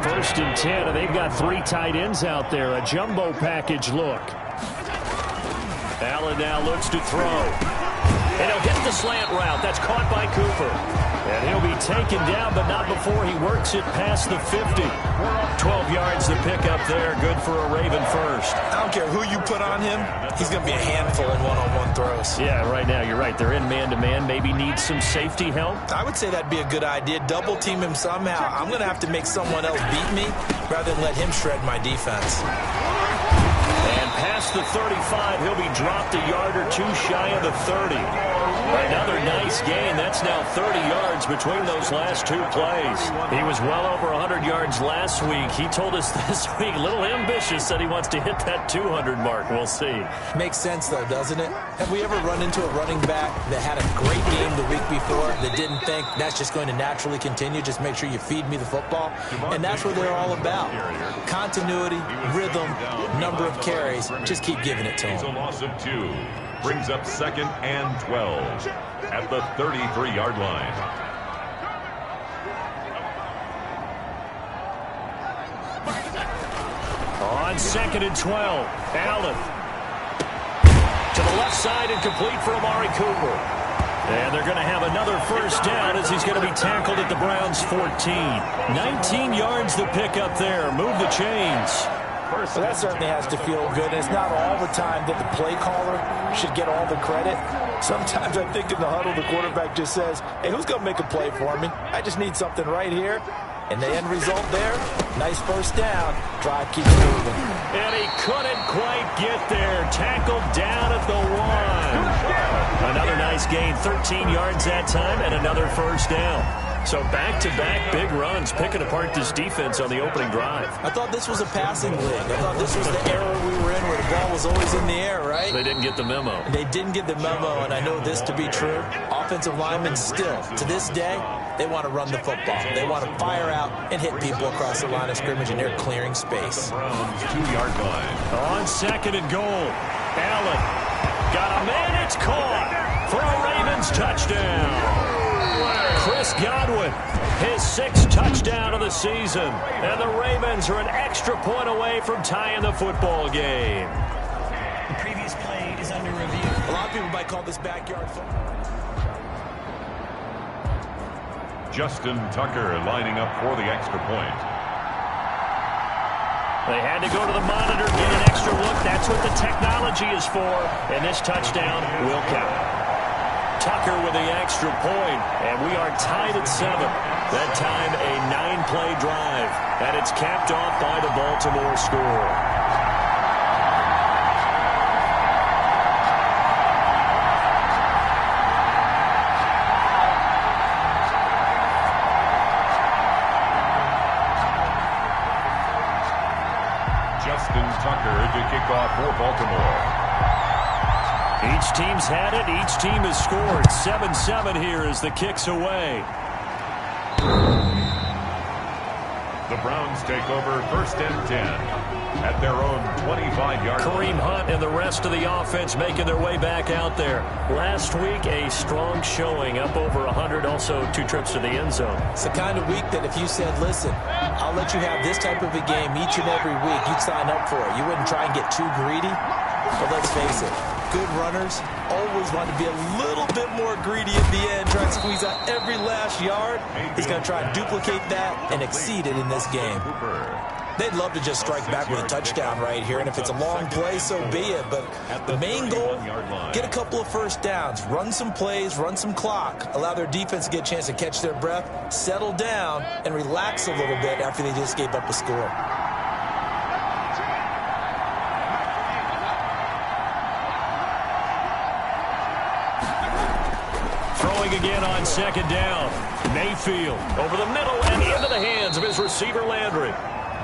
First and 10, and they've got 3 tight ends out there. A jumbo package look. Allen now looks to throw. And he'll hit the slant route. That's caught by Cooper. And he'll be taken down, but not before he works it past the 50. 12 yards to pick up there. Good for a Raven first. I don't care who you put on him. He's going to be a handful in one-on-one throws. Yeah, right now you're right. They're in man-to-man. Maybe need some safety help. I would say that'd be a good idea. Double team him somehow. I'm going to have to make someone else beat me rather than let him shred my defense. And past the 35, he'll be dropped a yard or 2 shy of the 30. Another nice gain. That's now 30 yards between those last 2 plays. He was well over 100 yards last week. He told us this week, a little ambitious, said he wants to hit that 200 mark. We'll see. Makes sense, though, doesn't it? Have we ever run into a running back that had a great game the week before that didn't think that's just going to naturally continue? Just make sure you feed me the football. And that's what they're all about. Continuity, rhythm, number of carries. Just keep giving it to him. It's a loss of 2. Brings up 2nd and 12 at the 33-yard line. On 2nd and 12, Allen. To the left side and complete for Amari Cooper. And they're going to have another first down as he's going to be tackled at the Browns' 14. 19 yards to pick up there. Move the chains. So that certainly has to feel good. It's not all the time that the play caller should get all the credit. Sometimes I think in the huddle, the quarterback just says, hey, who's going to make a play for me? I just need something right here. And the end result there, nice first down. Drive keeps moving. And he couldn't quite get there. Tackled down at the 1. Another nice gain, 13 yards that time, and another first down. So back-to-back big runs, picking apart this defense on the opening drive. I thought this was a passing league. I thought this was the era we were in where the ball was always in the air, right? They didn't get the memo. They didn't get the memo, and I know this to be true. Offensive linemen still, to this day, they want to run the football. They want to fire out and hit people across the line of scrimmage, and they're clearing space. Browns 2-yard line. On 2nd and goal, Allen got a man. It's caught for a Ravens touchdown. Chris Godwin, his 6th touchdown of the season. And the Ravens are an extra point away from tying the football game. The previous play is under review. A lot of people might call this backyard football. Justin Tucker lining up for the extra point. They had to go to the monitor, get an extra look. That's what the technology is for. And this touchdown will count. Tucker with the extra point, and we are tied at 7. That time a 9-play drive, and it's capped off by the Baltimore score. Justin Tucker to kick off for Baltimore. Each team's had it. Each team has scored. 7-7 here as the kick's away. The Browns take over 1st and 10 at their own 25-yard line. Kareem Hunt and the rest of the offense making their way back out there. Last week, a strong showing, up over 100, also 2 trips to the end zone. It's the kind of week that if you said, listen, I'll let you have this type of a game each and every week, you'd sign up for it. You wouldn't try and get too greedy. But let's face it, good runners always want to be a little bit more greedy at the end, try and squeeze out every last yard. He's going to try and duplicate that and exceed it in this game. They'd love to just strike back with a touchdown right here, and if it's a long play, so be it. But the main goal, get a couple of first downs, run some plays, run some clock, allow their defense to get a chance to catch their breath, settle down, and relax a little bit after they just gave up a score. Throwing again on 2nd down. Mayfield over the middle and into the hands of his receiver Landry.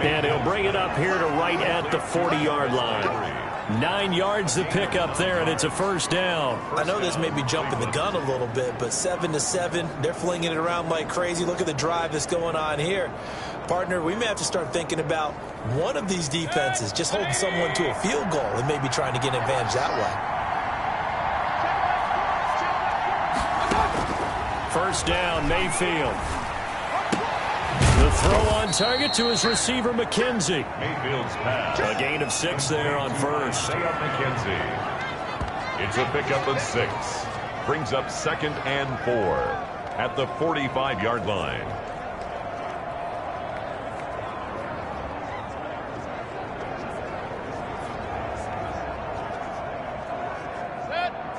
And he'll bring it up here to right at the 40-yard line. 9 yards to pick up there, and it's a first down. I know this may be jumping the gun a little bit, but 7-7, they're flinging it around like crazy. Look at the drive that's going on here. Partner, we may have to start thinking about one of these defenses just holding someone to a field goal and maybe trying to get an advantage that way. First down, Mayfield. The Throw on target to his receiver, McKenzie. Mayfield's pass. A gain of 6 there on first. Stay up McKenzie. It's a pickup of 6. Brings up 2nd and 4 at the 45-yard line.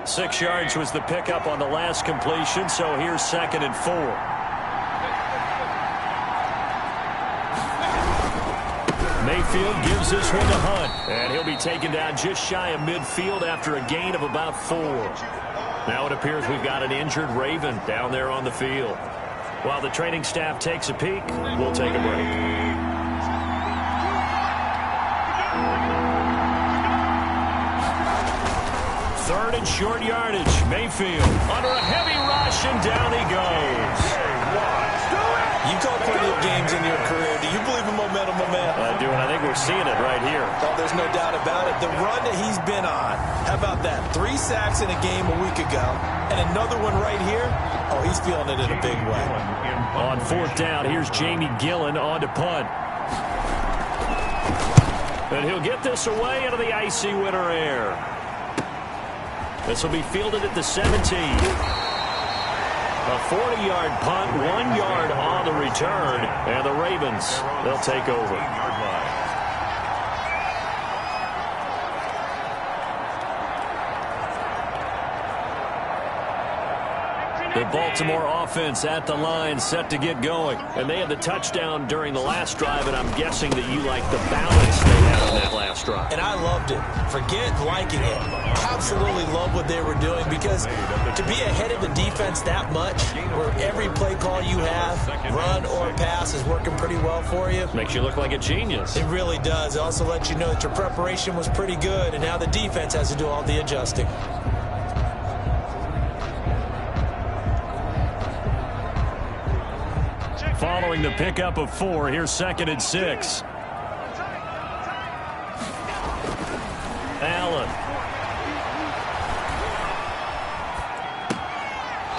Six yards was the pickup on the last completion, so here's 2nd and 4. Mayfield gives this one to Hunt, and he'll be taken down just shy of midfield after a gain of about 4. Now it appears we've got an injured Raven down there on the field. While the training staff takes a peek, we'll take a break. Third and short yardage. Mayfield under a heavy rush, and down he goes. You call plenty of games in your career. Do you believe in momentum, my man? I do, and I think we're seeing it right here. Oh, there's no doubt about it. The run that he's been on. How about that? 3 sacks in a game a week ago, and another one right here. Oh, he's feeling it in a big way. On 4th down, here's Jamie Gillen on to punt. And he'll get this away into the icy winter air. This will be fielded at the 17. A 40-yard punt, 1 yard on the return, and the Ravens, they'll take over. The Baltimore offense at the line, set to get going. And they had the touchdown during the last drive, and I'm guessing that you like the balance they had on that last drive. And I loved it. Forget liking it. Absolutely love what they were doing, because to be ahead of the defense that much, where every play call you have, run or pass, is working pretty well for you. Makes you look like a genius. It really does. It also lets you know that your preparation was pretty good, and now the defense has to do all the adjusting. Following the pickup of 4, here's 2nd and 6. Allen.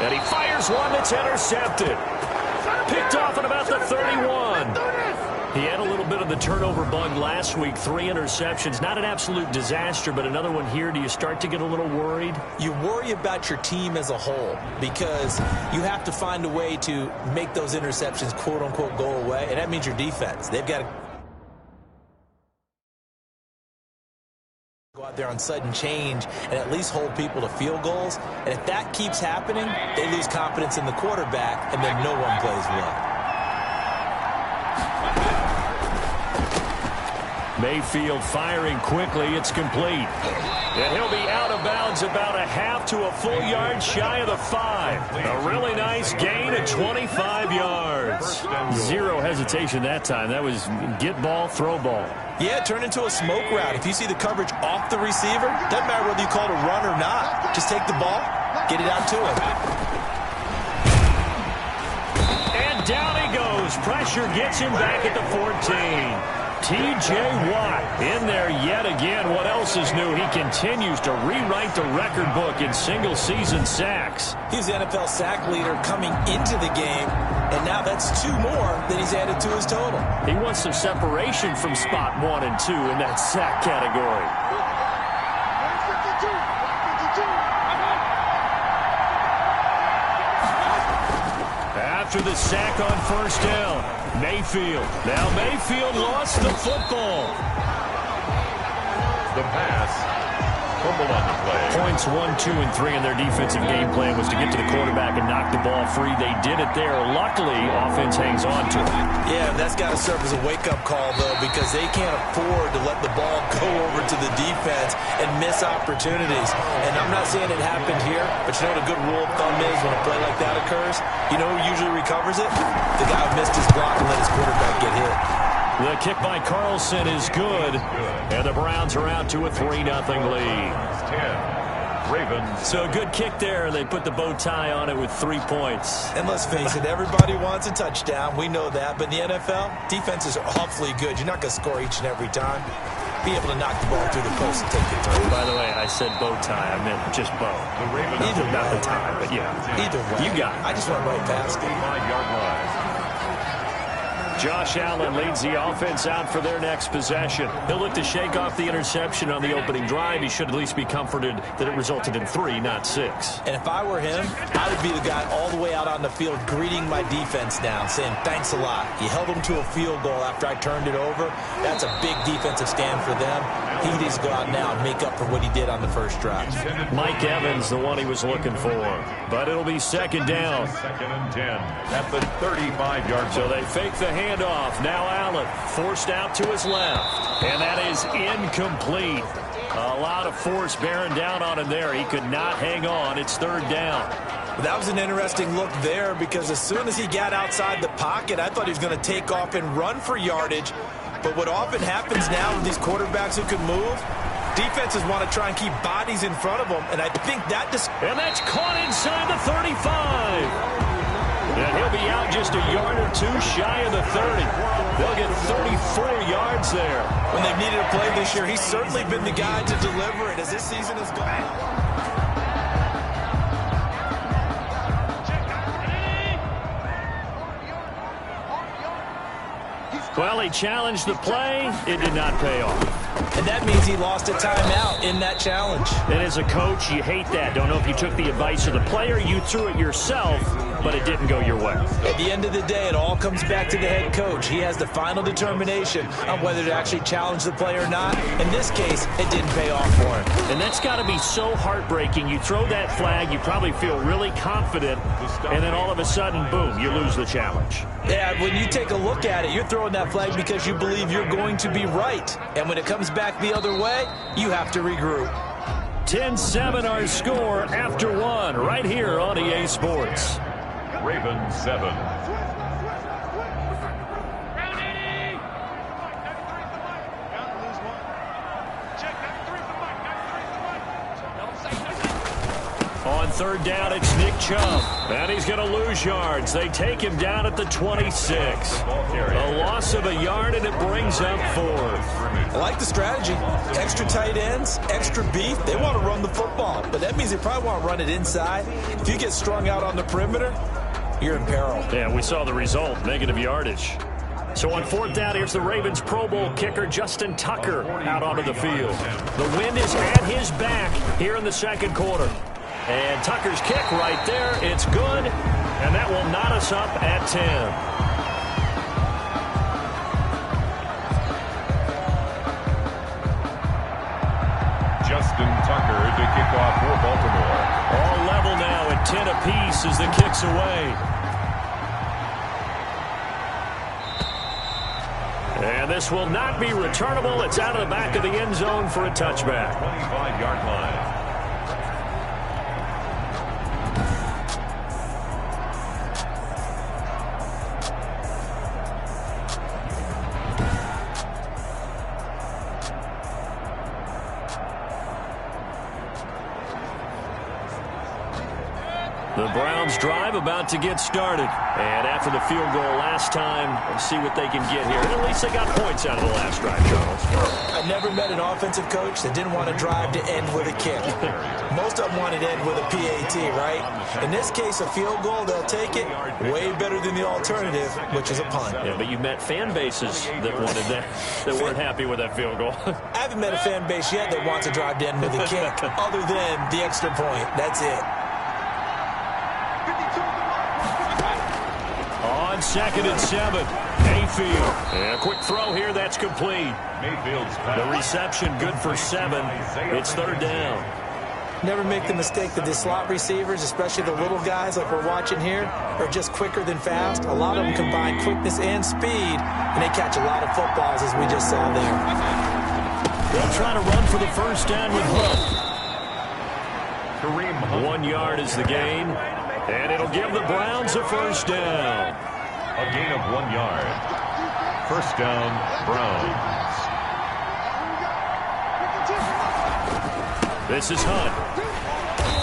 And he fires one that's intercepted. Picked off at about the 31. He had a little bit of the turnover bug last week. 3 interceptions. Not an absolute disaster, but another one here. Do you start to get a little worried? You worry about your team as a whole, because you have to find a way to make those interceptions, quote-unquote, go away, and that means your defense. They've got to go out there on sudden change and at least hold people to field goals. And if that keeps happening, they lose confidence in the quarterback, and then no one plays well. Mayfield firing quickly. It's complete. And he'll be out of bounds about a half to a full yard shy of the 5. A really nice gain of 25 yards. Zero hesitation that time. That was get ball, throw ball. Yeah, turn into a smoke route. If you see the coverage off the receiver, doesn't matter whether you call it a run or not. Just take the ball, get it out to him. And down he goes. Pressure gets him back at the 14. T.J. Watt in there yet again. What else is new? He continues to rewrite the record book in single-season sacks. He's the NFL sack leader coming into the game, and now that's 2 more that he's added to his total. He wants some separation from spot 1 and 2 in that sack category. After the sack on 1st down, Mayfield. Now Mayfield lost the football. The pass. Fumble on the play. Points 1, 2, and 3 in their defensive game plan was to get to the quarterback and knock the ball free. They did it there. Luckily, offense hangs on to it. Yeah, that's got to serve as a wake-up call, though, because they can't afford to let the ball go over to the defense and miss opportunities. And I'm not saying it happened here, but you know what a good rule of thumb is when a play like that occurs? You know who usually recovers it? The guy who missed his block and let his quarterback get hit. The kick by Carlson is good, and the Browns are out to a 3-0 lead. 10. Ravens. So a good kick there, and they put the bow tie on it with 3 points. And let's face it, everybody wants a touchdown. We know that. But in the NFL, defenses are awfully good. You're not going to score each and every time. Be able to knock the ball through the post and take it through. By the way, I said bow tie. I meant just bow. The Ravens. Either Not the tie, but yeah. Either way. You got it. I just went right past it. 5-yard line. Josh Allen leads the offense out for their next possession. He'll look to shake off the interception on the opening drive. He should at least be comforted that it resulted in 3, not 6. And if I were him, I would be the guy all the way out on the field greeting my defense down, saying, thanks a lot. You held them to a field goal after I turned it over. That's a big defensive stand for them. He needs to go out now and make up for what he did on the first drive. Mike Evans, the one he was looking for. But it'll be second down. Second and 10 at the 35-yard line. So they fake the handoff. Now Allen forced out to his left. And that is incomplete. A lot of force bearing down on him there. He could not hang on. It's third down. That was an interesting look there because as soon as he got outside the pocket, I thought he was going to take off and run for yardage. But what often happens now with these quarterbacks who can move, defenses want to try and keep bodies in front of them, and I think that and that's caught inside the 35. And he'll be out just a yard or two shy of the 30. They'll get 34 yards there. When they've needed a play this year, he's certainly been the guy to deliver it as this season has gone. Well, he challenged the play. It did not pay off. And that means he lost a timeout in that challenge. And as a coach, you hate that. Don't know if you took the advice of the player. You threw it yourself, but it didn't go your way. At the end of the day, it all comes back to the head coach. He has the final determination on whether to actually challenge the play or not. In this case, it didn't pay off for him. And that's got to be so heartbreaking. You throw that flag, you probably feel really confident, and then all of a sudden, boom, you lose the challenge. Yeah, when you take a look at it, you're throwing that flag because you believe you're going to be right. And when it comes back the other way, you have to regroup. 10-7 our score after one right here on EA Sports. Ravens 7. On third down, it's Nick Chubb. And he's going to lose yards. They take him down at the 26. A loss of a yard, and it brings up fourth. I like the strategy. Extra tight ends, extra beef. They want to run the football, but that means they probably want to run it inside. If you get strung out on the perimeter, you're in peril. Yeah, we saw the result, negative yardage. So on fourth down, here's the Ravens Pro Bowl kicker Justin Tucker out onto the field. The wind is at his back here in the second quarter. And Tucker's kick right there. It's good, and that will knot us up at 10. Justin Tucker to kick off for Baltimore. All level now at 10 apiece as the kick's away. And this will not be returnable. It's out of the back of the end zone for a touchback. 25-yard line. The Browns drive about to get started. And after the field goal last time, let's see what they can get here. And at least they got points out of the last drive, Charles. I never met an offensive coach that didn't want to drive to end with a kick. Most of them wanted to end with a PAT, right? In this case, a field goal, they'll take it. Way better than the alternative, which is a punt. Yeah, but you met fan bases that wanted that, that weren't happy with that field goal. I haven't met a fan base yet that wants to drive to end with a kick, other than the extra point. That's it. On second and 7, Mayfield. And a quick throw here, that's complete. Mayfield's The reception good for 7. It's third down. Never make the mistake that the slot receivers, especially the little guys like we're watching here, are just quicker than fast. A lot of them combine quickness and speed, and they catch a lot of footballs, as we just saw there. They'll try to run for the first down with Hunt. Kareem Hunt. 1 yard is the gain, and it'll give the Browns a first down. A gain of 1 yard. First down, Browns. This is Hunt.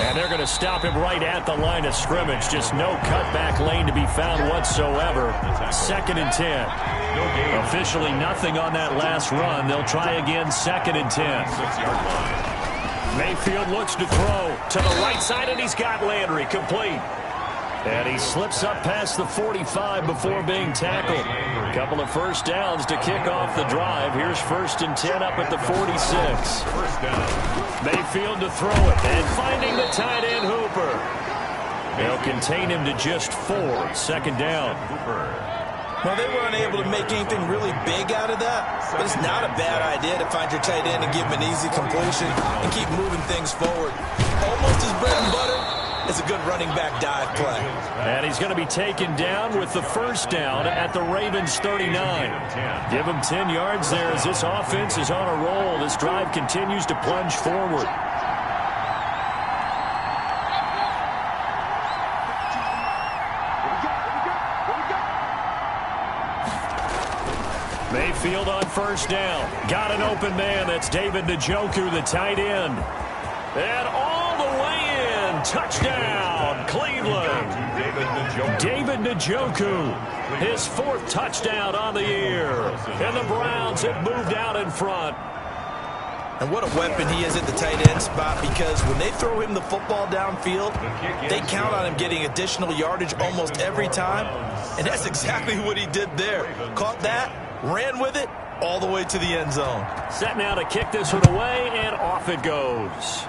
And they're going to stop him right at the line of scrimmage. Just no cutback lane to be found whatsoever. Second and 10. Officially nothing on that last run. They'll try again, second and 10. 6-yard line. Mayfield looks to throw to the right side, and he's got Landry complete. And he slips up past the 45 before being tackled. Couple of first downs to kick off the drive. Here's 1st and 10 up at the 46. First down. Mayfield to throw it, and finding the tight end Hooper. They'll contain him to just 4. 2nd down. Well, they were unable to make anything really big out of that, but it's not a bad idea to find your tight end and give him an easy completion and keep moving things forward. Almost as bread and butter as a good running back dive play. And he's going to be taken down with the 1st down at the Ravens 39. Give him 10 yards there as this offense is on a roll. This drive continues to plunge forward. Mayfield on 1st down. Got an open man. That's David Njoku, the tight end. And all the way in. Touchdown, Cleveland. David Njoku, his 4th touchdown on the year. And the Browns have moved out in front. And what a weapon he is at the tight end spot, because when they throw him the football downfield, they count on him getting additional yardage almost every time. And that's exactly what he did there. Caught that, ran with it, all the way to the end zone. Set now to kick this one away, and off it goes.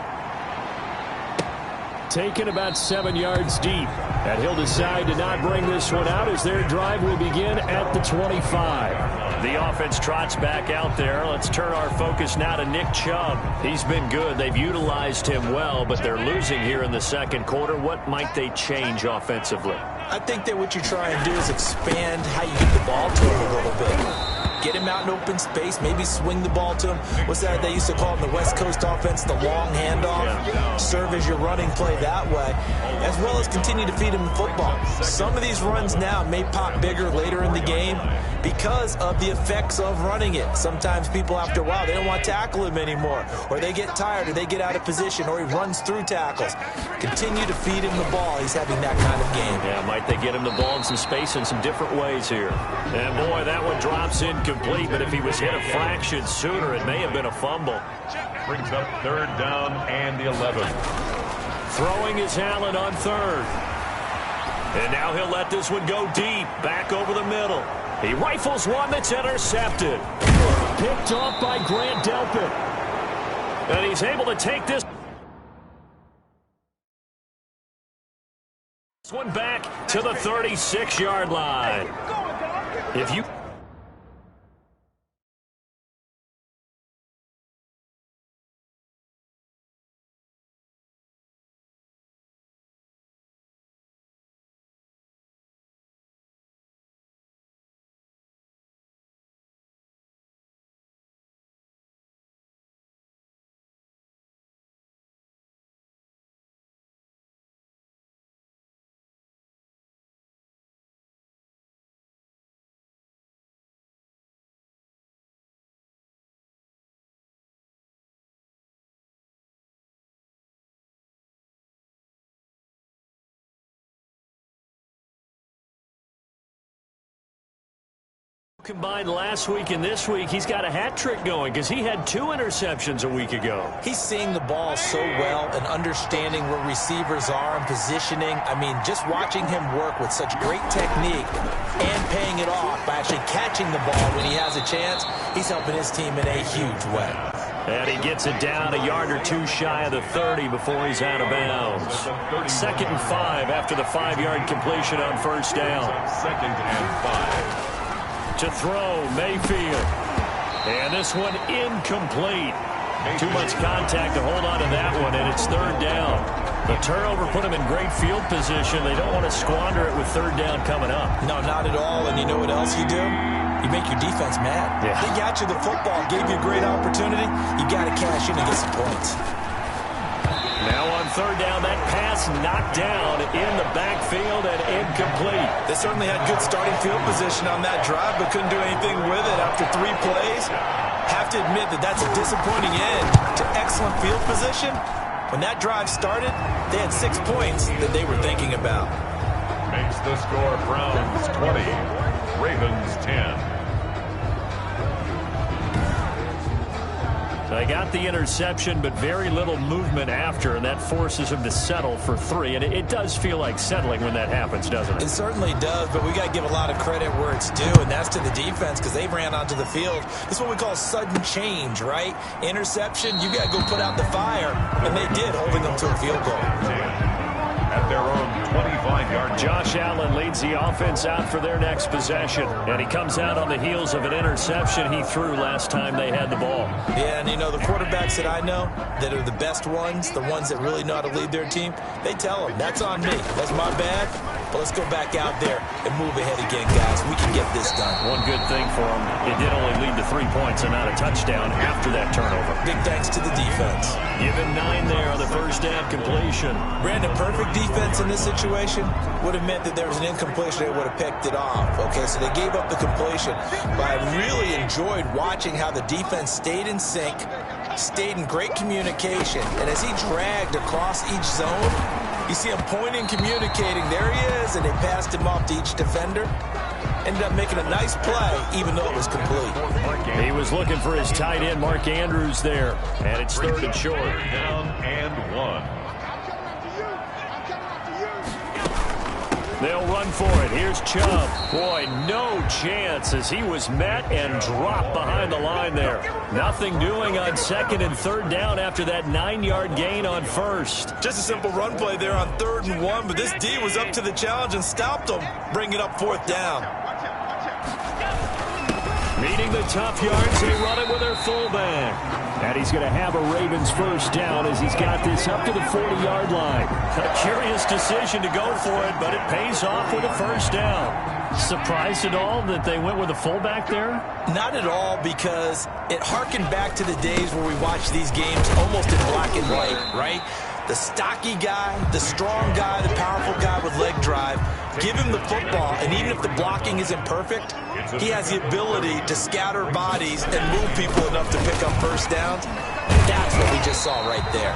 Taken about 7 yards deep. And he'll decide to not bring this one out as their drive will begin at the 25. The offense trots back out there. Let's turn our focus now to Nick Chubb. He's been good. They've utilized him well, but they're losing here in the 2nd quarter. What might they change offensively? I think that what you try and do is expand how you get the ball to him a little bit. Get him out in open space, maybe swing the ball to him. What's that they used to call in the West Coast offense, the long handoff? Yeah. Serve as your running play that way, as well as continue to feed him the football. Some of these runs now may pop bigger later in the game because of the effects of running it. Sometimes people, after a while, they don't want to tackle him anymore, or they get tired, or they get out of position, or he runs through tackles. Continue to feed him the ball. He's having that kind of game. Yeah, might they get him the ball in some space in some different ways here. And boy, that one drops incomplete, but if he was hit a fraction sooner, it may have been a fumble. Brings up 3rd down and 11. Throwing is Allen on 3rd. And now he'll let this one go deep, back over the middle. He rifles one that's intercepted. Picked off by Grant Delpit. And he's able to take this one back to the 36-yard line. If you combined last week and this week, he's got a hat trick going because he had 2 interceptions a week ago. He's seeing the ball so well and understanding where receivers are and positioning. I mean, just watching him work with such great technique and paying it off by actually catching the ball when he has a chance, he's helping his team in a huge way. And he gets it down a yard or 2 shy of the 30 before he's out of bounds. 2nd and 5 after the 5-yard completion on 1st down. 2nd and 5. To throw, Mayfield. And this one incomplete. Too much contact to hold on to that one, and it's 3rd down. The turnover put him in great field position. They don't want to squander it with 3rd down coming up. No, not at all. And you know what else you do? You make your defense mad. Yeah. They got you the football, gave you a great opportunity. You got to cash in and get some points. Now on 3rd down, that pass knocked down in the backfield and incomplete. They certainly had good starting field position on that drive, but couldn't do anything with it after 3 plays. Have to admit that that's a disappointing end to excellent field position. When that drive started, they had 6 points that they were thinking about. Makes the score Browns 20, Ravens 10. They got the interception, but very little movement after, and that forces him to settle for 3. And it does feel like settling when that happens, doesn't it? It certainly does, but we got to give a lot of credit where it's due, and that's to the defense because they ran onto the field. This is what we call sudden change, right? Interception, you got to go put out the fire, and they did, holding them to a field goal. At their own 25-yard. Josh Allen leads the offense out for their next possession. And he comes out on the heels of an interception he threw last time they had the ball. Yeah, and you know, the quarterbacks that I know that are the best ones, the ones that really know how to lead their team, they tell them, that's on me. That's my bad. But let's go back out there and move ahead again, guys. We can get this done. One good thing for him, it did only lead to 3 points and not a touchdown after that turnover. Big thanks to the defense. Given 9 there on the first down completion. Brandon, perfect defense in this situation would have meant that there was an incompletion. They would have picked it off. Okay, so they gave up the completion. But I really enjoyed watching how the defense stayed in sync, stayed in great communication. And as he dragged across each zone, you see him pointing, communicating. There he is, and they passed him off to each defender. Ended up making a nice play, even though it was complete. He was looking for his tight end, Mark Andrews, there. And it's 3rd and short. Down and 1. They'll run for it. Here's Chubb. Boy, no chance as he was met and dropped behind the line there. Nothing doing on 2nd and 3rd down after that 9-yard gain on 1st. Just a simple run play there on 3rd and 1, but this D was up to the challenge and stopped him, bringing up 4th down. Meeting the tough yards, they run it with their fullback. And he's going to have a Ravens first down as he's got this up to the 40-yard line. A curious decision to go for it, but it pays off with a first down. Surprised at all that they went with a fullback there? Not at all, because it harkened back to the days where we watched these games almost in black and white, right? The stocky guy, the strong guy, the powerful guy with leg drive, give him the football, and even if the blocking isn't perfect, he has the ability to scatter bodies and move people enough to pick up first downs. That's what we just saw right there.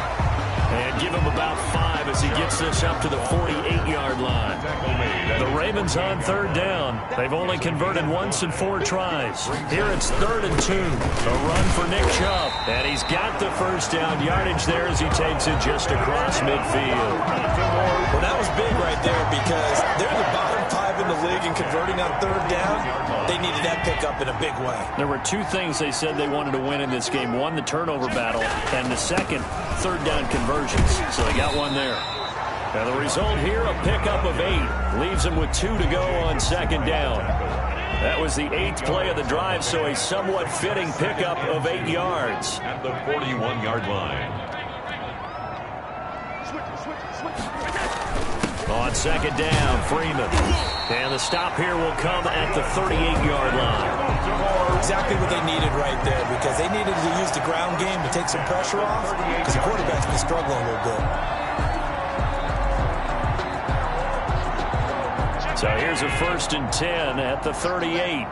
And give him about 5 as he gets this up to the 48-yard line. The Ravens on 3rd down. They've only converted once in 4 tries. Here it's 3rd and 2. A run for Nick Chubb. And he's got the first down yardage there as he takes it just across midfield. Well, that was big right there because they're the bottom 5 in the league in converting on 3rd down. They needed that pickup in a big way. There were 2 things they said they wanted to win in this game. One, the turnover battle, and the second, 3rd down conversions. So they got one there. And the result here, a pickup of 8. Leaves them with 2 to go on 2nd down. That was the 8th play of the drive, so a somewhat fitting pickup of 8 yards. At the 41-yard line. On 2nd down, Freeman. And the stop here will come at the 38-yard line. Exactly what they needed right there, because they needed to use the ground game to take some pressure off, because the quarterback's been struggling a little bit. So here's a 1st and 10 at the 38.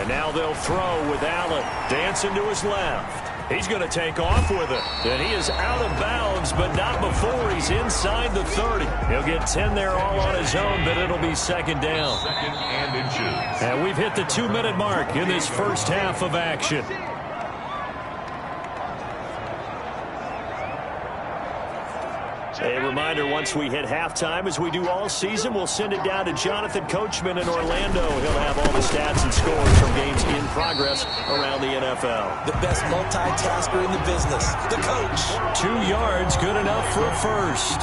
And now they'll throw with Allen. Dancing to his left. He's going to take off with it. And he is out of bounds, but not before he's inside the 30. He'll get 10 there all on his own, but it'll be 2nd down. 2nd and inches. And we've hit the 2-minute mark in this first half of action. A reminder, once we hit halftime, as we do all season, we'll send it down to Jonathan Coachman in Orlando. He'll have all the stats and scores from games in progress around the NFL. The best multitasker in the business, the coach. 2 yards, good enough for a first.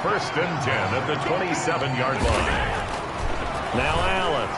1st and 10 at the 27-yard line. Now Allen.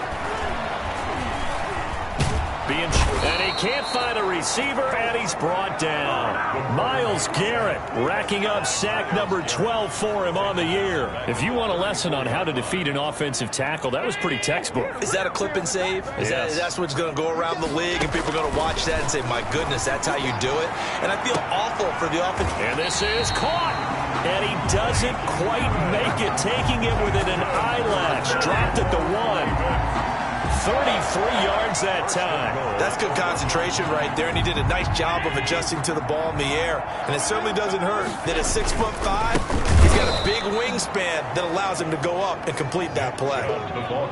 And he can't find a receiver, and he's brought down. Myles Garrett racking up sack number 12 for him on the year. If you want a lesson on how to defeat an offensive tackle, that was pretty textbook. Is that a clip and save? Yes. That's what's going to go around the league, and people are going to watch that and say, my goodness, that's how you do it? And I feel awful for the offense. And this is caught. And he doesn't quite make it, taking it within an eyelash. Dropped at the 1. 33 yards that time. That's good concentration right there, and he did a nice job of adjusting to the ball in the air. And it certainly doesn't hurt that at 6'5", he's got a big wingspan that allows him to go up and complete that play.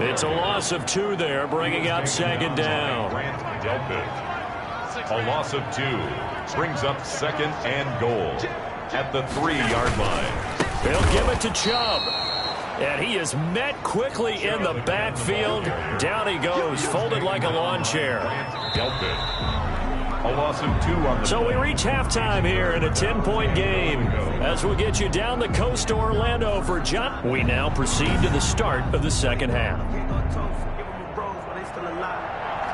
It's a loss of 2 there, bringing up second down. A loss of 2 brings up second and goal at the 3-yard line. They'll give it to Chubb. And he is met quickly in the backfield. Down he goes, folded like a lawn chair. A loss of 2 on the So we reach halftime here in a 10-point game. As we'll get you down the coast to Orlando for John. We now proceed to the start of the second half.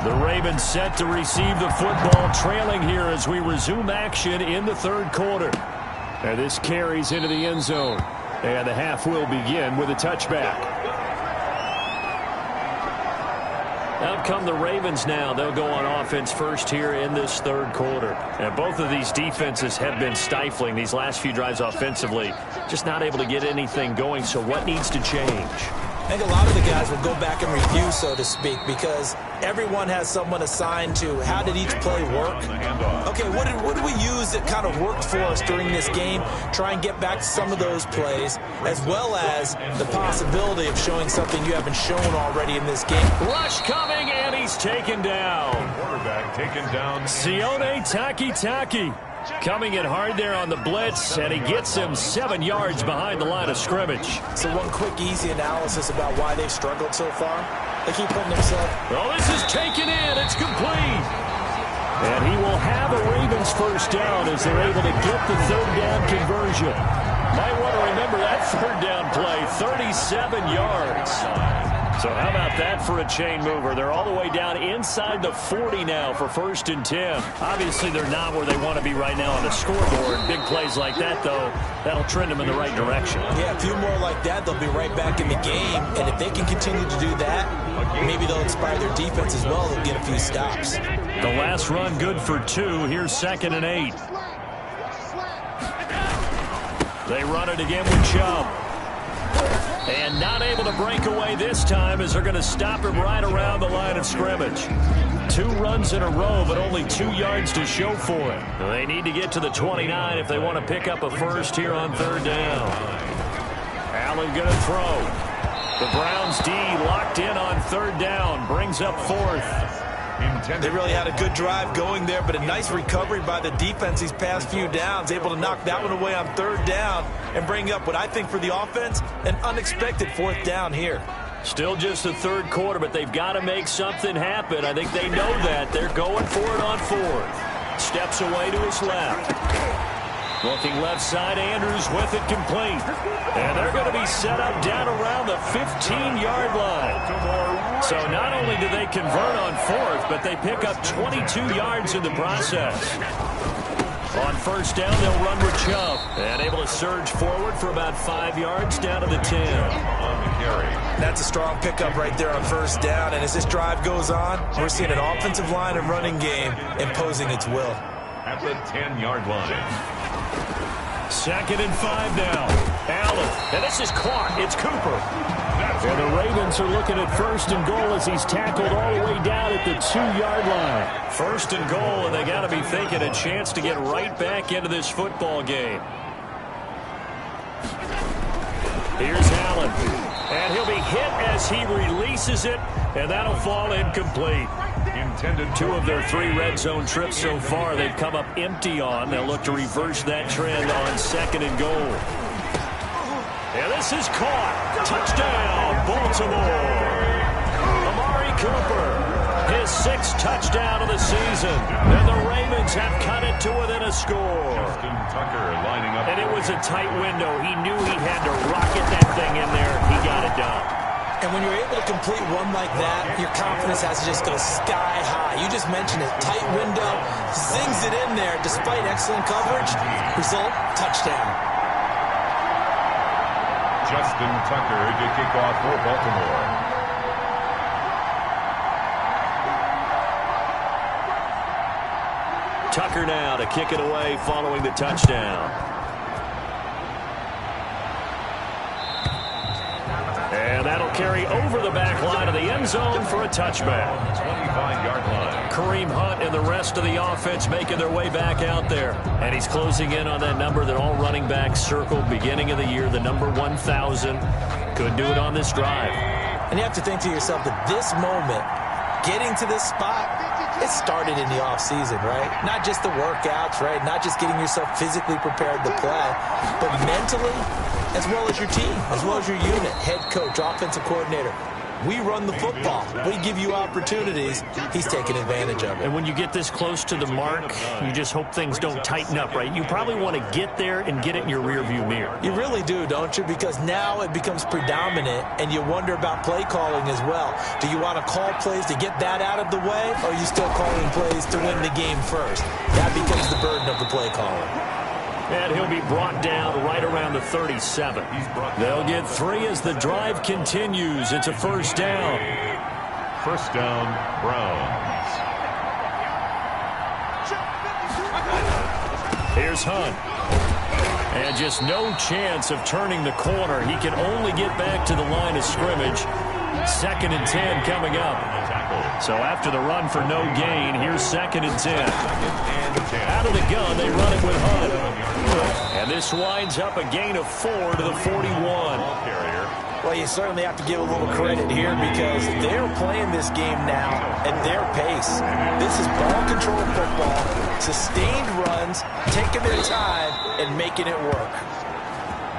The Ravens set to receive the football, trailing here as we resume action in the third quarter. And this carries into the end zone. And the half will begin with a touchback. Out come the Ravens now. They'll go on offense first here in this third quarter. And both of these defenses have been stifling these last few drives offensively. Just not able to get anything going. So what needs to change? I think a lot of the guys will go back and review, so to speak, because everyone has someone assigned to how did each play work. Okay, what did we use that kind of worked for us during this game? Try and get back to some of those plays, as well as the possibility of showing something you haven't shown already in this game. Rush coming, and he's taken down. Quarterback taken down. Sione Takitaki coming in hard there on the blitz, and he gets him 7 yards behind the line of scrimmage. So one quick, easy analysis about why they've struggled so far. They keep putting themselves. Oh, this is taken in. It's complete. And he will have a Ravens first down as they're able to get the third down conversion. Might want to remember that third down play, 37 yards. So how about that for a chain mover? They're all the way down inside the 40 now for 1st and 10. Obviously, they're not where they want to be right now on the scoreboard. Big plays like that, though, that'll trend them in the right direction. Yeah, a few more like that, they'll be right back in the game. And if they can continue to do that, maybe they'll inspire their defense as well. They'll get a few stops. The last run good for 2. Here's 2nd and 8. They run it again with Chubb. And not able to break away this time as they're going to stop him right around the line of scrimmage. 2 runs in a row, but only 2 yards to show for it. They need to get to the 29 if they want to pick up a first here on third down. Allen going to throw. The Browns D locked in on third down, brings up 4th. They really had a good drive going there, but a nice recovery by the defense these past few downs, able to knock that one away on third down and bring up what I think for the offense, an unexpected 4th down here. Still just the third quarter, but they've got to make something happen. I think they know that. They're going for it on 4th. Steps away to his left. Looking left side, Andrews with it complete. And they're going to be set up down around the 15-yard line. So not only do they convert on 4th, but they pick up 22 yards in the process. On first down, they'll run with Chubb. And able to surge forward for about 5 yards down to the 10. On the carry. That's a strong pickup right there on first down. And as this drive goes on, we're seeing an offensive line and running game imposing its will. At the 10-yard line. 2nd and 5 now. Allen. And this is caught. It's Cooper. And the Ravens are looking at 1st and goal as he's tackled all the way down at the 2-yard line. 1st and goal, and they got to be thinking a chance to get right back into this football game. Here's Allen. And he'll be hit as he releases it, and that'll fall incomplete. 2 of their 3 red zone trips so far they've come up empty on. They'll look to reverse that trend on 2nd and goal. And this is caught. Touchdown, Baltimore. Amari Cooper, his 6th touchdown of the season. And the Ravens have cut it to within a score. Justin Tucker lining up. And it was a tight window. He knew he had to rocket that thing in there. He got it done. And when you're able to complete one like that, your confidence has to just go sky high. You just mentioned it. Tight window, zings it in there despite excellent coverage. Result, touchdown. Justin Tucker to kick off for Baltimore. Tucker now to kick it away following the touchdown. And that'll carry over the back line of the end zone for a touchback. 25-yard line. Kareem Hunt and the rest of the offense making their way back out there. And he's closing in on that number that all running backs circled beginning of the year, the number 1,000. Could do it on this drive. And you have to think to yourself that this moment, getting to this spot, it started in the offseason, right? Not just the workouts, right? Not just getting yourself physically prepared to play, but mentally, as well as your team, as well as your unit, head coach, offensive coordinator. We run the football. We give you opportunities. He's taking advantage of it. And when you get this close to the mark, you just hope things don't tighten up, right? You probably want to get there and get it in your rearview mirror. You really do, don't you? Because now it becomes predominant, and you wonder about play calling as well. Do you want to call plays to get that out of the way, or are you still calling plays to win the game first? That becomes the burden of the play calling. And he'll be brought down right around the 37. They'll get 3 as the drive continues. It's a first down. First down, Browns. Here's Hunt. And just no chance of turning the corner. He can only get back to the line of scrimmage. 2nd and 10 coming up. So after the run for no gain, here's 2nd and 10. Out of the gun, they run it with Hunt. And this winds up a gain of 4 to the 41. Well, you certainly have to give a little credit here because they're playing this game now at their pace. This is ball control football, sustained runs, taking their time, and making it work.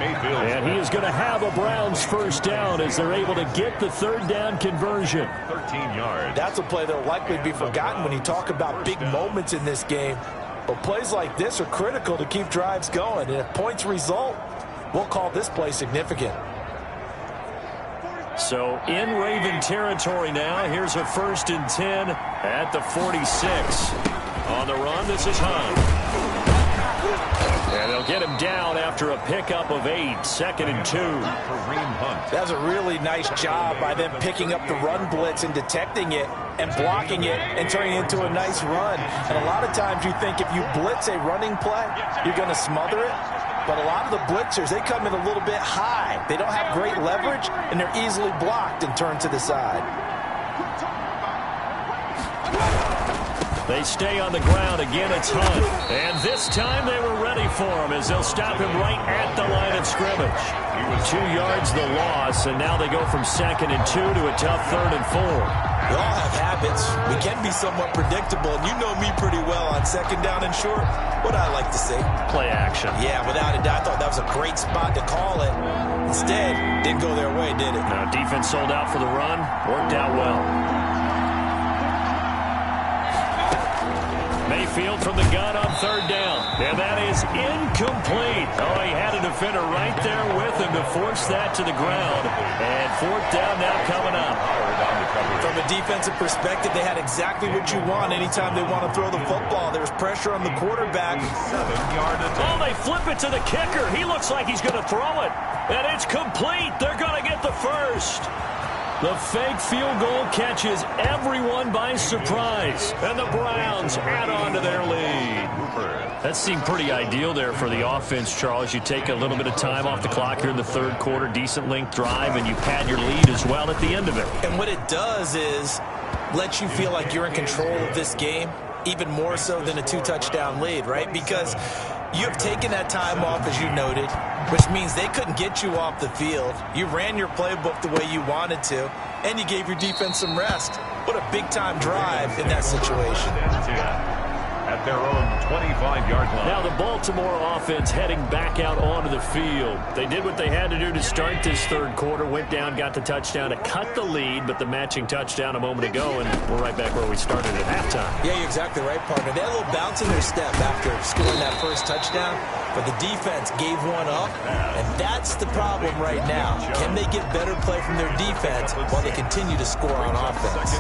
And he is going to have a Browns first down as they're able to get the 3rd down conversion. 13 yards. That's a play that will likely be forgotten when you talk about big moments in this game. But plays like this are critical to keep drives going. And if points result, we'll call this play significant. So in Raven territory now, here's a 1st and 10 at the 46. On the run, this is Hunt. And they'll get him down after a pickup of 8, 2nd and 2. Kareem Hunt. That's a really nice job by them picking up the run blitz and detecting it and blocking it and turning it into a nice run. And a lot of times you think if you blitz a running play, you're going to smother it. But a lot of the blitzers, they come in a little bit high. They don't have great leverage, and they're easily blocked and turned to the side. They stay on the ground. Again, it's Hunt. And this time they were ready for him as they'll stop him right at the line of scrimmage. 2 yards the loss, and now they go from 2nd and 2 to a tough 3rd and 4. We all have habits. We can be somewhat predictable, and you know me pretty well on 2nd down and short. What I like to see. Play action. Yeah, without a doubt, I thought that was a great spot to call it. Instead, didn't go their way, did it? No, defense sold out for the run. Worked out well. Mayfield from the gun on 3rd down. And that is incomplete. Oh, he had a defender right there with him to force that to the ground. And 4th down now coming up. From a defensive perspective, they had exactly what you want anytime they want to throw the football. There was pressure on the quarterback. 7-yard attempt. Oh, they flip it to the kicker. He looks like he's going to throw it. And it's complete. They're going to get the first. The fake field goal catches everyone by surprise. And the Browns add on to their lead. That seemed pretty ideal there for the offense, Charles. You take a little bit of time off the clock here in the 3rd quarter, decent length drive, and you pad your lead as well at the end of it. And what it does is let you feel like you're in control of this game, even more so than a 2-touchdown lead, right? Because you have taken that time off, as you noted, which means they couldn't get you off the field. You ran your playbook the way you wanted to, and you gave your defense some rest. What a big-time drive in that situation. At their own 25-yard line. Now the Baltimore offense heading back out onto the field. They did what they had to do to start this 3rd quarter. Went down, got the touchdown to cut the lead, but the matching touchdown a moment ago, and we're right back where we started at halftime. Yeah, you're exactly right, partner. They had a little bounce in their step after scoring that first touchdown, but the defense gave one up, and that's the problem right now. Can they get better play from their defense while they continue to score on offense?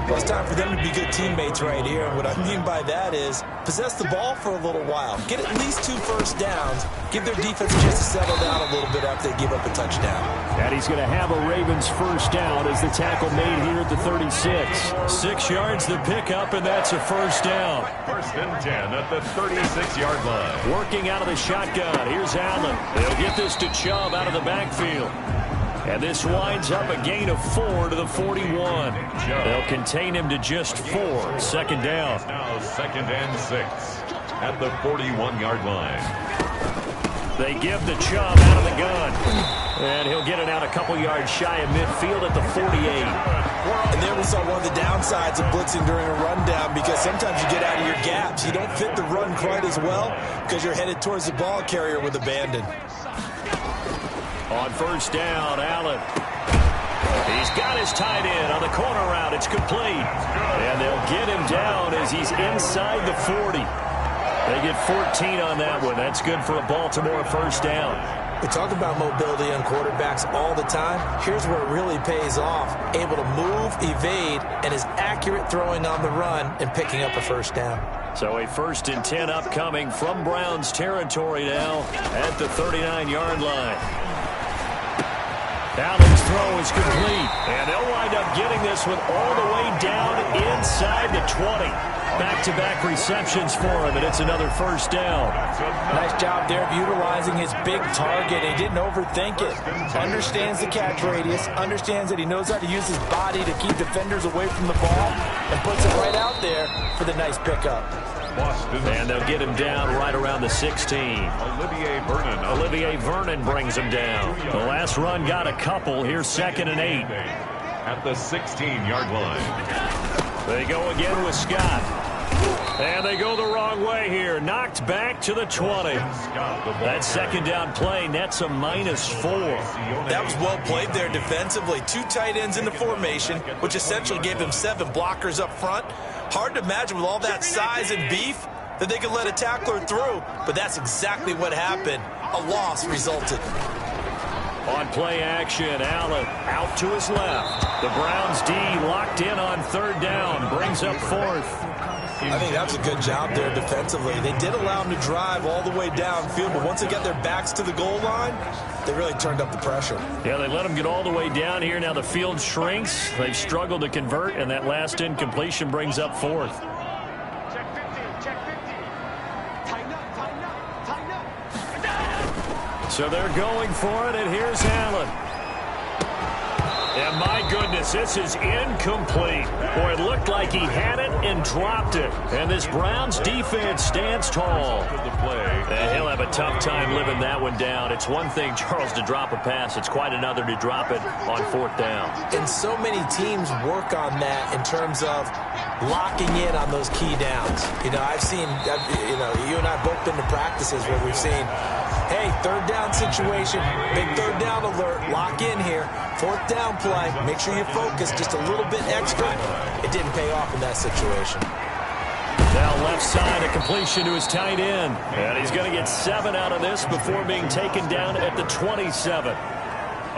Well, it's time for them to be good teammates right here, and what I mean by that is possess the ball for a little while. Get at least 2 first downs. Give their defense a chance to settle down a little bit after they give up a touchdown. And he's going to have a Ravens first down as the tackle made here at the 36. 6 yards the pickup, and that's a first down. 1st and 10 at the 36-yard line. Working out of the shotgun. Here's Allen. They'll get this to Chubb out of the backfield. And this winds up a gain of 4 to the 41. They'll contain him to just 4. Second down. Now 2nd and 6 at the 41-yard line. They give the Chubb out of the gun. And he'll get it out a couple yards shy of midfield at the 48. And there we saw one of the downsides of blitzing during a rundown, because sometimes you get out of your gaps. You don't fit the run quite as well because you're headed towards the ball carrier with abandon. On first down, Allen. He's got his tight end on the corner route. It's complete. And they'll get him down as he's inside the 40. They get 14 on that one. That's good for a Baltimore first down. We talk about mobility on quarterbacks all the time. Here's where it really pays off. Able to move, evade, and is accurate throwing on the run and picking up a first down. So a 1st and 10 upcoming from Browns territory now at the 39-yard line. Allen's throw is complete, and they'll wind up getting this one all the way down inside the 20. Back-to-back receptions for him, and it's another first down. Nice job there of utilizing his big target. He didn't overthink it. Understands the catch radius, understands that he knows how to use his body to keep defenders away from the ball, and puts it right out there for the nice pickup. And they'll get him down right around the 16. Olivier Vernon brings him down. The last run got a couple. Here's 2nd and 8. At the 16-yard line. They go again with Scott. And they go the wrong way here. Knocked back to the 20. That second down play nets a -4. That was well played there defensively. 2 tight ends in the formation, which essentially gave them 7 blockers up front. Hard to imagine with all that size and beef that they could let a tackler through, but that's exactly what happened. A loss resulted. On play action, Allen out to his left. The Browns D locked in on 3rd down, brings up 4th. I think that was a good job there defensively. They did allow them to drive all the way downfield, but once they got their backs to the goal line, they really turned up the pressure. Yeah, they let them get all the way down here. Now the field shrinks. They've struggled to convert, and that last incompletion brings up 4th. So they're going for it, and here's Allen. And my goodness, this is incomplete. Boy, it looked like he had it and dropped it. And this Browns defense stands tall. And he'll have a tough time living that one down. It's one thing, Charles, to drop a pass. It's quite another to drop it on 4th down. And so many teams work on that in terms of locking in on those key downs. You know, I've seen, you and I both been to practices where we've seen, hey, 3rd down situation, big 3rd down alert, lock in here. 4th down play, make sure you focus just a little bit extra. It didn't pay off in that situation. Now left side, a completion to his tight end. And he's going to get 7 out of this before being taken down at the 27.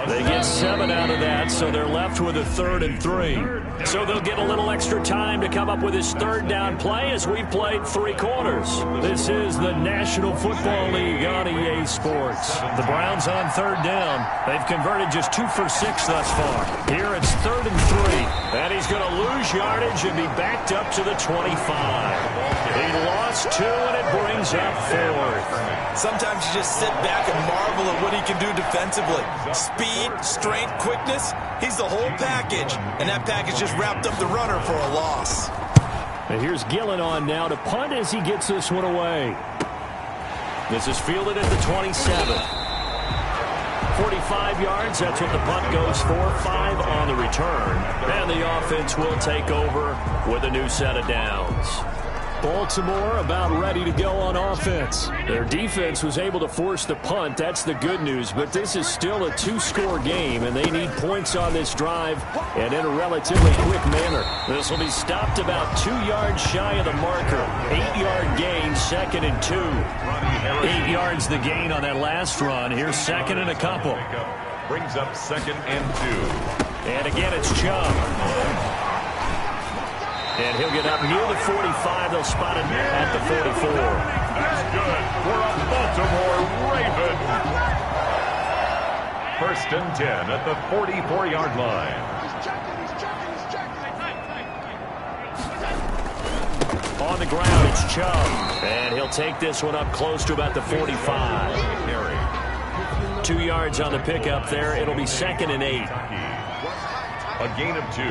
They get 7 out of that, so they're left with a 3rd and 3. So they'll get a little extra time to come up with his 3rd down play as we've played 3 quarters. This is the National Football League on EA Sports. The Browns on 3rd down. They've converted just 2 for 6 thus far. Here it's 3rd and 3. And he's going to lose yardage and be backed up to the 25. He lost 2, and it brings up 4th. Sometimes you just sit back and marvel at what he can do defensively. Speed, strength, quickness, he's the whole package. And that package just wrapped up the runner for a loss. And here's Gillen on now to punt as he gets this one away. This is fielded at the 27. 45 yards, that's what the punt goes for. 5 on the return. And the offense will take over with a new set of downs. Baltimore about ready to go on offense. Their defense was able to force the punt. That's the good news. But this is still a 2-score game, and they need points on this drive and in a relatively quick manner. This will be stopped about 2 yards shy of the marker. 8-yard gain, 2nd and 2. 8 yards the gain on that last run. Here's 2nd and a couple. Brings up 2nd and 2. And again, it's Chubb. And he'll get up near the 45. They'll spot him at the 44. That's good for a Baltimore Raven. 1st and 10 at the 44-yard line. On the ground, it's Chubb. And he'll take this one up close to about the 45. 2 yards on the pickup there. It'll be 2nd and 8. A gain of 2.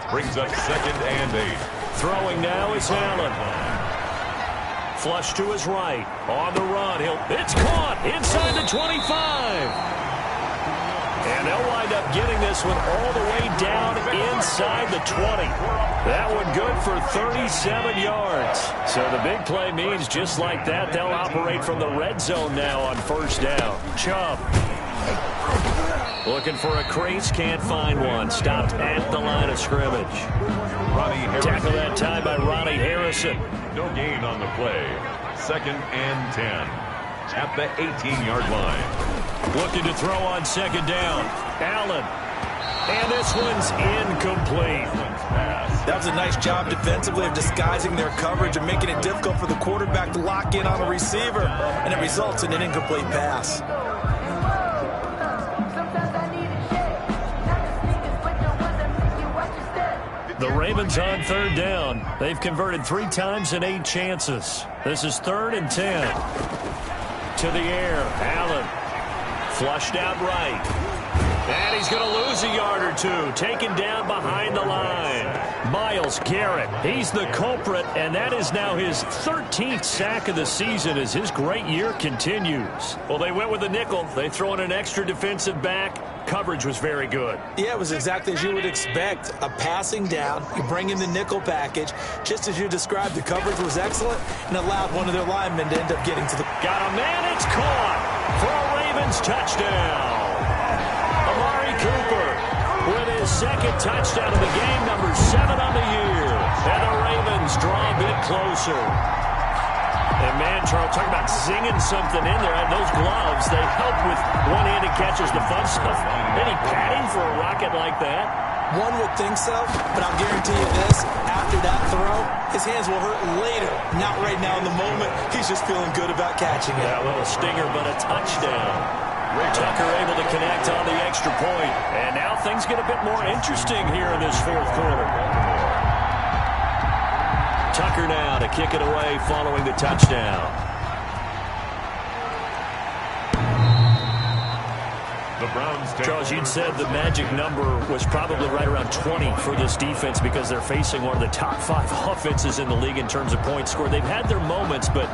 Brings up 2nd and 8. Throwing now is Allen. Flush to his right. On the run. It's caught inside the 25. And they'll wind up getting this one all the way down inside the 20. That one good for 37 yards. So the big play means just like that, they'll operate from the red zone now on 1st down. Chubb. Looking for a crease, can't find one. Stopped at the line of scrimmage. Tackle that time by Ronnie Harrison. No gain on the play. 2nd and 10. At the 18-yard line. Looking to throw on 2nd down. Allen. And this one's incomplete. That was a nice job defensively of disguising their coverage and making it difficult for the quarterback to lock in on a receiver. And it results in an incomplete pass. The Ravens on 3rd down. They've converted 3 times in 8 chances. This is 3rd and 10. To the air. Allen. Flushed out right. And he's going to lose a yard or 2. Taken down behind the line. Myles Garrett. He's the culprit, and that is now his 13th sack of the season as his great year continues. Well, they went with a nickel. They throw in an extra defensive back. Coverage was very good. Yeah, it was exactly as you would expect. A passing down. You bring in the nickel package. Just as you described, the coverage was excellent and allowed one of their linemen to end up getting to the... Got a man. It's caught for a Ravens touchdown. Amari Cooper with his 2nd touchdown of the game, number 7 on the year. And the Ravens draw a bit closer. And, man, Charles, talk about zinging something in there. And those gloves, they help with one-handed catches, the fun stuff. Any padding for a rocket like that? One would think so, but I'll guarantee you this. After that throw, his hands will hurt later. Not right now in the moment. He's just feeling good about catching it. Yeah, a little stinger, but a touchdown. Tucker able to connect on the extra point. And now things get a bit more interesting here in this 4th quarter. Tucker now to kick it away following the touchdown. The Browns take Charles, you'd said the magic number was probably right around 20 for this defense because they're facing one of the top 5 offenses in the league in terms of points scored. They've had their moments, but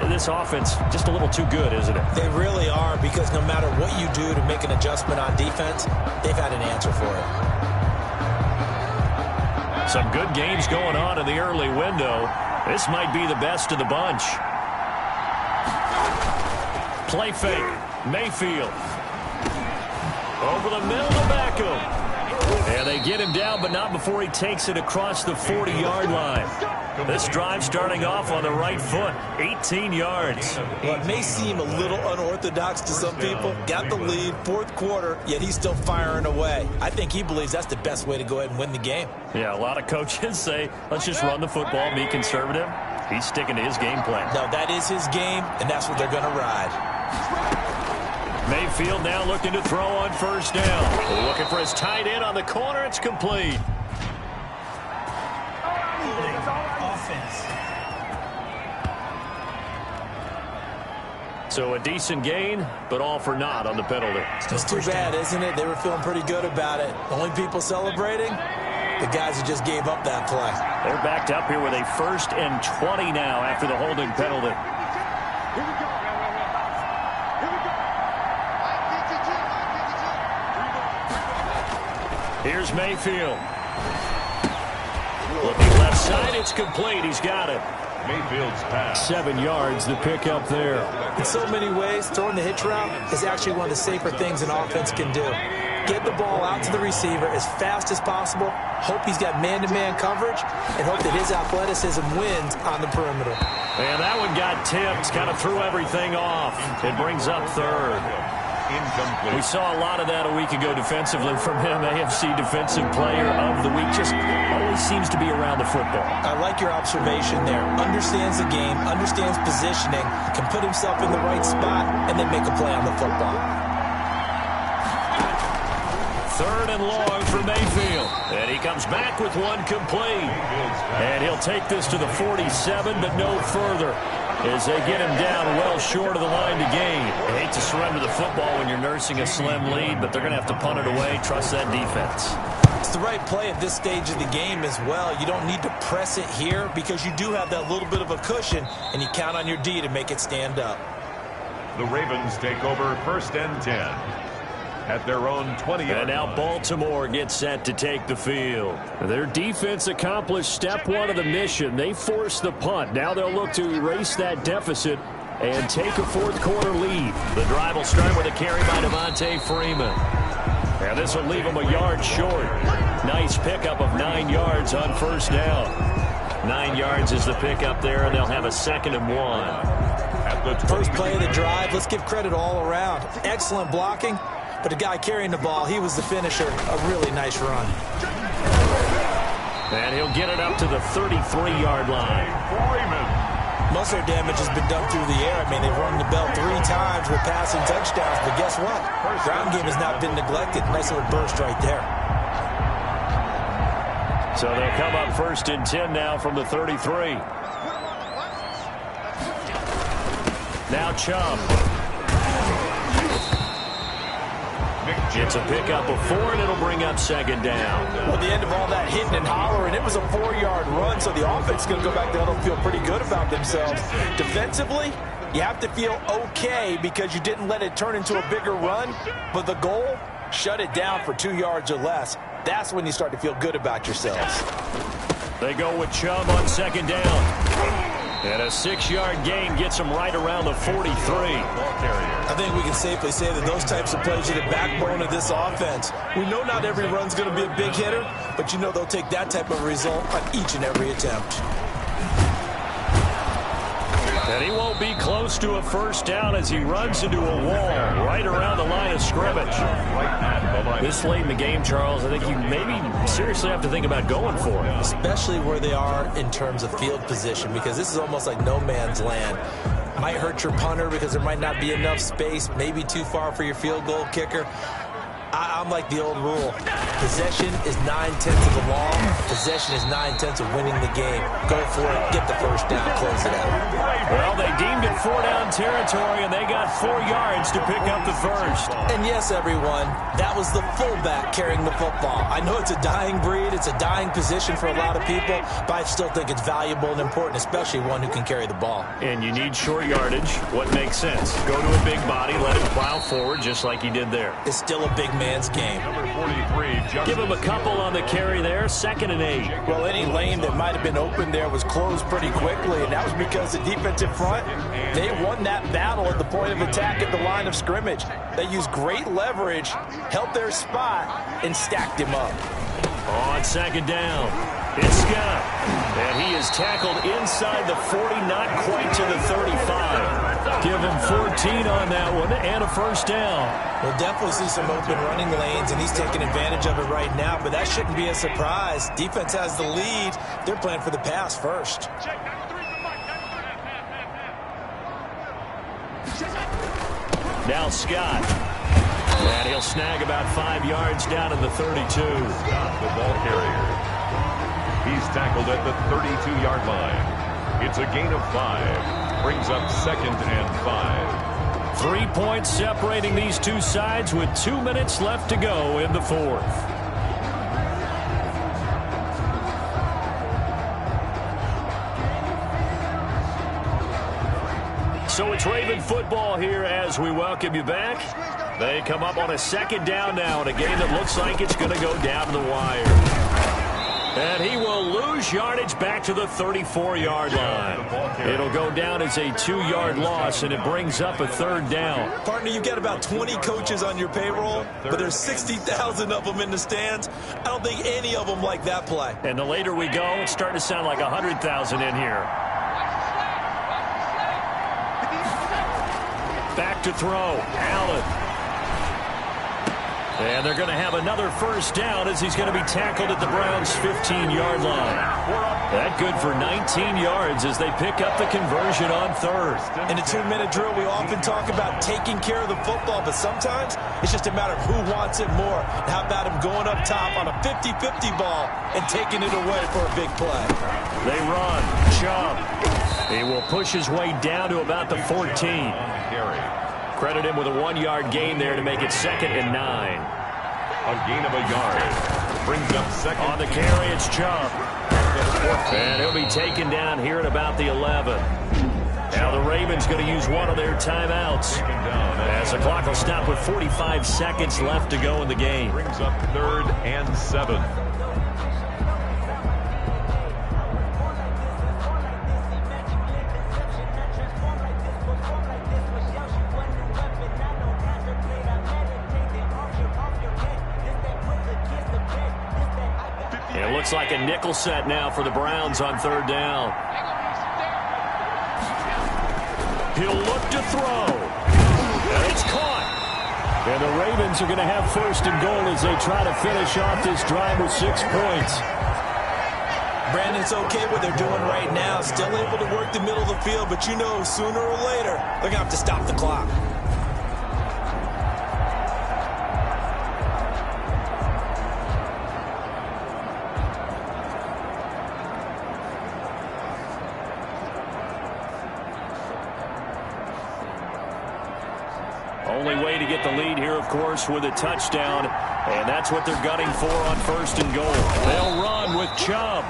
this offense just a little too good, isn't it? They really are, because no matter what you do to make an adjustment on defense, they've had an answer for it. Some good games going on in the early window. This might be the best of the bunch. Play fake. Mayfield. Over the middle to Beckham. And they get him down, but not before he takes it across the 40-yard line. This drive starting off on the right foot, 18 yards. Well, it may seem a little unorthodox to some people. Got the lead, 4th quarter, yet he's still firing away. I think he believes that's the best way to go ahead and win the game. Yeah, a lot of coaches say, let's just run the football, be conservative. He's sticking to his game plan. No, that is his game, and that's what they're going to ride. Mayfield now looking to throw on 1st down. Looking for his tight end on the corner. It's complete. Offense. So a decent gain, but all for naught on the penalty. It's too bad, isn't it? They were feeling pretty good about it. Only people celebrating, the guys who just gave up that play. They're backed up here with a 1st and 20 now after the holding penalty. Here's Mayfield. Looking left side, it's complete. He's got it. Mayfield's pass. 7 yards, the pick up there. In so many ways, throwing the hitch route is actually one of the safer things an offense can do. Get the ball out to the receiver as fast as possible, hope he's got man-to-man coverage, and hope that his athleticism wins on the perimeter. And that one got tipped, kind of threw everything off. It brings up 3rd. Incomplete. We saw a lot of that a week ago defensively from him. AFC Defensive Player of the Week. Just always seems to be around the football. I like your observation there. Understands the game, understands positioning, can put himself in the right spot, and then make a play on the football. 3rd and long for Mayfield. And he comes back with one complete. And he'll take this to the 47, but no further. as they get him down well short of the line to gain. I hate to surrender the football when you're nursing a slim lead, but they're going to have to punt it away. Trust that defense. It's the right play at this stage of the game as well. You don't need to press it here because you do have that little bit of a cushion, and you count on your D to make it stand up. The Ravens take over 1st and 10 at their own 20-yard line. And now Baltimore gets set to take the field. Their defense accomplished step one of the mission. They forced the punt. Now they'll look to erase that deficit and take a fourth quarter lead. The drive will start with a carry by Devontae Freeman. And this will leave them a yard short. Nice pickup of 9 yards on first down. 9 yards is the pickup there, and they'll have a 2nd and 1. At the First play of the drive, let's give credit all around. Excellent blocking, but the guy carrying the ball, he was the finisher. A really nice run. And he'll get it up to the 33-yard line. Most of their damage has been done through the air. I mean, they've rung the bell 3 times with passing touchdowns, but guess what? Ground game has not been neglected. Nice little burst right there. So they'll come up 1st and 10 now from the 33. Now Chubb. It's a pickup of 4, and it'll bring up 2nd down. Well, at the end of all that hitting and hollering, it was a 4-yard run, so the offense is going to go back there and feel pretty good about themselves. Defensively, you have to feel okay because you didn't let it turn into a bigger run, but the goal, shut it down for 2 yards or less. That's when you start to feel good about yourselves. They go with Chubb on 2nd down. And a 6-yard gain gets them right around the 43. I think we can safely say that those types of plays are the backbone of this offense. We know not every run's going to be a big hitter, but you know they'll take that type of result on each and every attempt. And he won't be close to a first down as he runs into a wall right around the line of scrimmage. This late in the game, Charles, I think you maybe seriously have to think about going for it. Especially where they are in terms of field position, because this is almost like no man's land. Might hurt your punter because there might not be enough space, maybe too far for your field goal kicker. I'm like the old rule. Possession is 9/10 of the law. Possession is 9/10 of winning the game. Go for it. Get the first down. Close it out. Well, they deemed it 4-down territory, and they got 4 yards to pick up the first. And yes, everyone, that was the fullback carrying the football. I know it's a dying breed. It's a dying position for a lot of people, but I still think it's valuable and important, especially one who can carry the ball. And you need short yardage. What makes sense? Go to a big body, let him plow forward just like he did there. It's still a big man's game. Number 43, Give him a couple on the carry there. 2nd and 8. Well, any lane that might have been open there was closed pretty quickly, and that was because the defensive front, they won that battle at the point of attack at the line of scrimmage. They used great leverage, held their spot, and stacked him up. On 2nd down, it's Scott. And he is tackled inside the 40, not quite to the 35. Give him 14 on that one and a first down. We'll definitely see some open running lanes, and he's taking advantage of it right now, but that shouldn't be a surprise. Defense has the lead. They're playing for the pass first. Now Scott. And he'll snag about 5 yards down in the 32. Scott, the ball carrier. He's tackled at the 32-yard line. It's a gain of 5. Brings up 2nd and 5. 3 points separating these two sides with 2 minutes left to go in the 4th. So it's Raven football here as we welcome you back. They come up on a 2nd down now in a game that looks like it's going to go down to the wire. And he will lose yardage back to the 34-yard line. It'll go down as a 2-yard loss, and it brings up a 3rd down. Partner, you've got about 20 coaches on your payroll, but there's 60,000 of them in the stands. I don't think any of them like that play. And the later we go, it's starting to sound like 100,000 in here. Back to throw. Allen. And they're going to have another first down as he's going to be tackled at the Browns' 15-yard line. That good for 19 yards as they pick up the conversion on 3rd. In a 2-minute drill, we often talk about taking care of the football, but sometimes it's just a matter of who wants it more. And how about him going up top on a 50-50 ball and taking it away for a big play? They run. Chubb. He will push his way down to about the 14. Credit him with a 1-yard gain there to make it 2nd and 9. A gain of a yard. Brings up 2nd. On the carry, it's Chubb. And he'll be taken down here at about the 11. Now the Ravens going to use one of their timeouts as the clock will stop with 45 seconds left to go in the game. Brings up 3rd and 7. It looks like a nickel set now for the Browns on 3rd down. He'll look to throw. And it's caught. And the Ravens are going to have 1st and goal as they try to finish off this drive with 6 points. Brandon, it's okay what they're doing right now. Still able to work the middle of the field, but you know sooner or later they're going to have to stop the clock. Only way to get the lead here, of course, with a touchdown. And that's what they're gunning for on 1st and goal. They'll run with Chubb.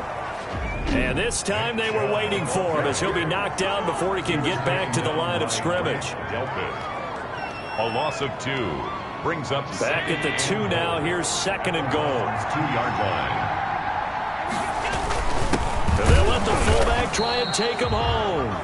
And this time they were waiting for him as he'll be knocked down before he can get back to the line of scrimmage. A loss of 2. Brings up back at the 2 now. Here's 2nd and goal. 2-yard line. And they'll let the fullback try and take him home.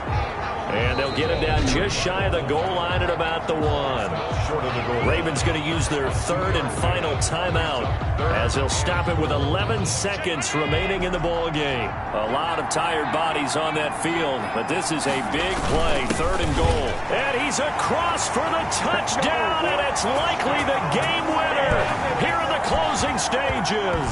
And they'll get him down just shy of the goal line at about the 1. Short of the goal. Ravens going to use their 3rd and final timeout as they'll stop it with 11 seconds remaining in the ball game. A lot of tired bodies on that field, but this is a big play. 3rd and goal. And he's across for the touchdown, and it's likely the game winner here in the closing stages.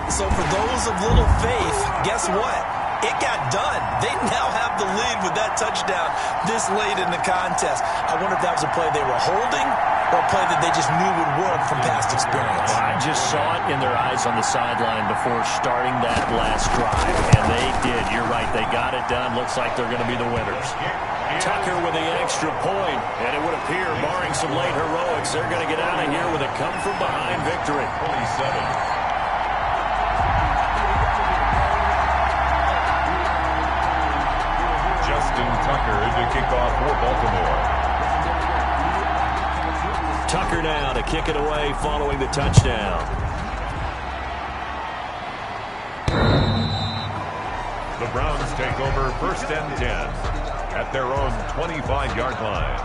So for those of little faith, guess what? It got done. They now have the lead with that touchdown this late in the contest. I wonder if that was a play they were holding or a play that they just knew would work from past experience. I just saw it in their eyes on the sideline before starting that last drive, and they did. You're right. They got it done. Looks like they're going to be the winners. Tucker with the extra point, and it would appear, barring some late heroics, they're going to get out of here with a come-from-behind victory. 27. Tucker to kick off for Baltimore. Tucker now to kick it away following the touchdown. The Browns take over 1st and 10 at their own 25-yard line.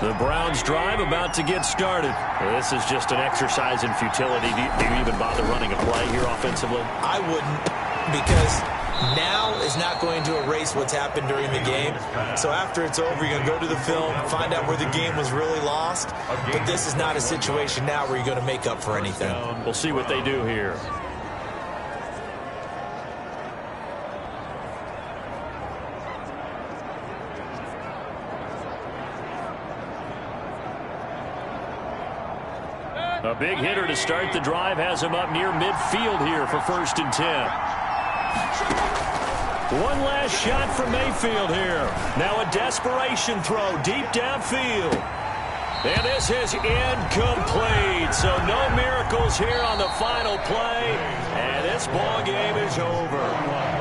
The Browns drive about to get started. This is just an exercise in futility. Do you even bother running a play here offensively? I wouldn't, because now is not going to erase what's happened during the game. So after it's over, you're going to go to the film, find out where the game was really lost. But this is not a situation now where you're going to make up for anything. We'll see what they do here. A big hitter to start the drive has him up near midfield here for 1st and 10. One last shot from Mayfield here. Now a desperation throw deep downfield. And this is incomplete. So no miracles here on the final play. And this ball game is over.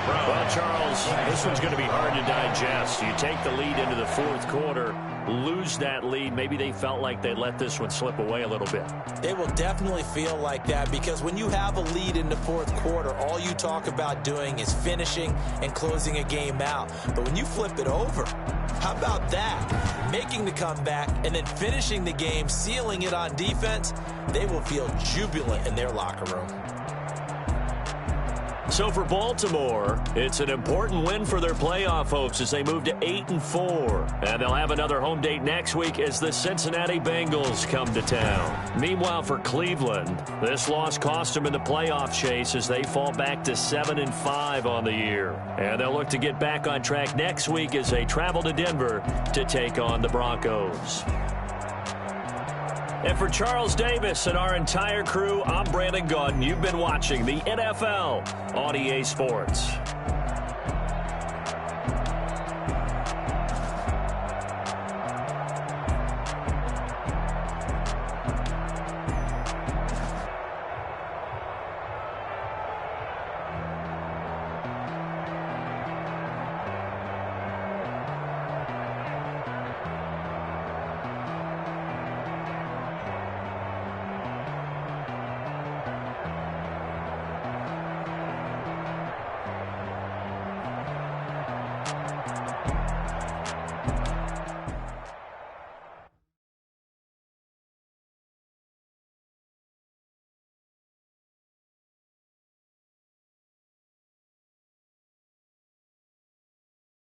Well, Charles, this one's going to be hard to digest. You take the lead into the 4th quarter, lose that lead. Maybe they felt like they let this one slip away a little bit. They will definitely feel like that, because when you have a lead in the 4th quarter, all you talk about doing is finishing and closing a game out. But when you flip it over, how about that? Making the comeback and then finishing the game, sealing it on defense, they will feel jubilant in their locker room. So for Baltimore, it's an important win for their playoff hopes as they move to 8-4. And they'll have another home date next week as the Cincinnati Bengals come to town. Meanwhile, for Cleveland, this loss cost them in the playoff chase as they fall back to 7-5 on the year. And they'll look to get back on track next week as they travel to Denver to take on the Broncos. And for Charles Davis and our entire crew, I'm Brandon Gaudin. You've been watching the NFL on EA Sports.